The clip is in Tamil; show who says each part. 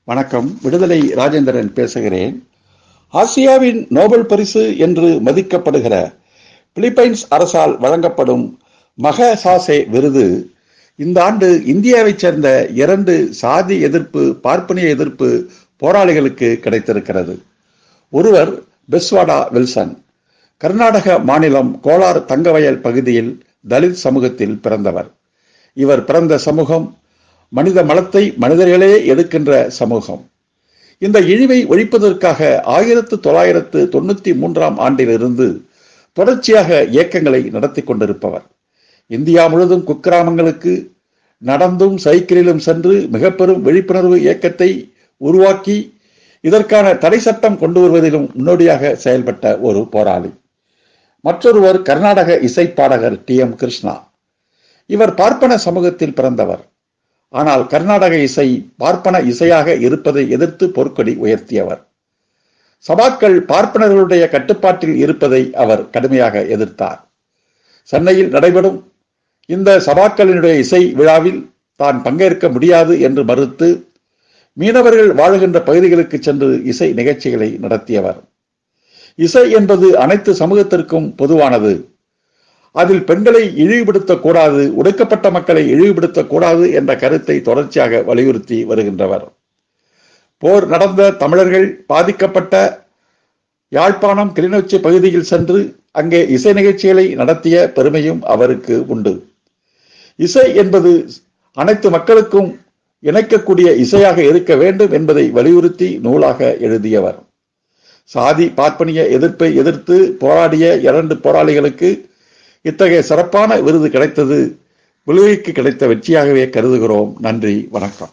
Speaker 1: வணக்கம். விடுதலை ராஜேந்திரன் பேசுகிறேன். ஆசியாவின் நோபல் பரிசு என்று மதிக்கப்படுகிற பிலிப்பைன்ஸ் அரசால் வழங்கப்படும் மகசாசே விருது இந்த ஆண்டு இந்தியாவைச் சேர்ந்த 2 சாதி எதிர்ப்பு, பார்ப்பனிய எதிர்ப்பு போராளிகளுக்கு கிடைத்திருக்கிறது. ஒருவர் பெஸ்வாடா வில்சன். கர்நாடக மாநிலம் கோலார் தங்கவயல் பகுதியில் தலித் சமூகத்தில் பிறந்தவர். இவர் பிறந்த சமூகம் மனித மலத்தை மனிதர்களே எடுக்கின்ற சமூகம். இந்த இழிவை ஒழிப்பதற்காக 1993ஆம் ஆண்டிலிருந்து தொடர்ச்சியாக இயக்கங்களை நடத்தி கொண்டிருப்பவர். இந்தியா முழுவதும் குக்கிராமங்களுக்கு நடந்தும் சைக்கிளிலும் சென்று மிக பெரும் விழிப்புணர்வு இயக்கத்தை உருவாக்கி இதற்கான தடை சட்டம் கொண்டு வருவதிலும் முன்னோடியாக செயல்பட்ட ஒரு போராளி. மற்றொருவர் கர்நாடக இசைப்பாடகர் TM கிருஷ்ணா. இவர் பார்ப்பன சமூகத்தில் பிறந்தவர். ஆனால் கர்நாடக இசை பார்ப்பன இசையாக இருப்பதை எதிர்த்து போர்க்கொடி உயர்த்தியவர். சபாக்கள் பார்ப்பனர்களுடைய கட்டுப்பாட்டில் இருப்பதை அவர் கடுமையாக எதிர்த்தார். சென்னையில் நடைபெறும் இந்த சபாக்களினுடைய இசை விழாவில் தான் பங்கேற்க முடியாது என்று மறுத்து மீனவர்கள் வாழுகின்ற பகுதிகளுக்கு சென்று இசை நிகழ்ச்சிகளை நடத்தியவர். இசை என்பது அனைத்து சமூகத்திற்கும் பொதுவானது. அதில் பெண்களை இழிவுபடுத்தக்கூடாது, ஒடுக்கப்பட்ட மக்களை இழிவுபடுத்தக்கூடாது என்ற கருத்தை தொடர்ச்சியாக வலியுறுத்தி வருகின்றவர். போர் நடந்த தமிழர்கள் பாதிக்கப்பட்ட யாழ்ப்பாணம், கிளிநொச்சி பகுதியில் சென்று அங்கே இசை நிகழ்ச்சிகளை நடத்திய பெருமையும் அவருக்கு உண்டு. இசை என்பது அனைத்து மக்களுக்கும் இணைக்கக்கூடிய இசையாக இருக்க வேண்டும் என்பதை வலியுறுத்தி நூலாக எழுதியவர். சாதி பார்ப்பனிய எதிர்ப்பை எதிர்த்து போராடிய 2 போராளிகளுக்கு இத்தகைய சிறப்பான விருது கிடைத்தது விடுதலைக்கு கிடைத்த வெற்றியாகவே கருதுகிறோம். நன்றி, வணக்கம்.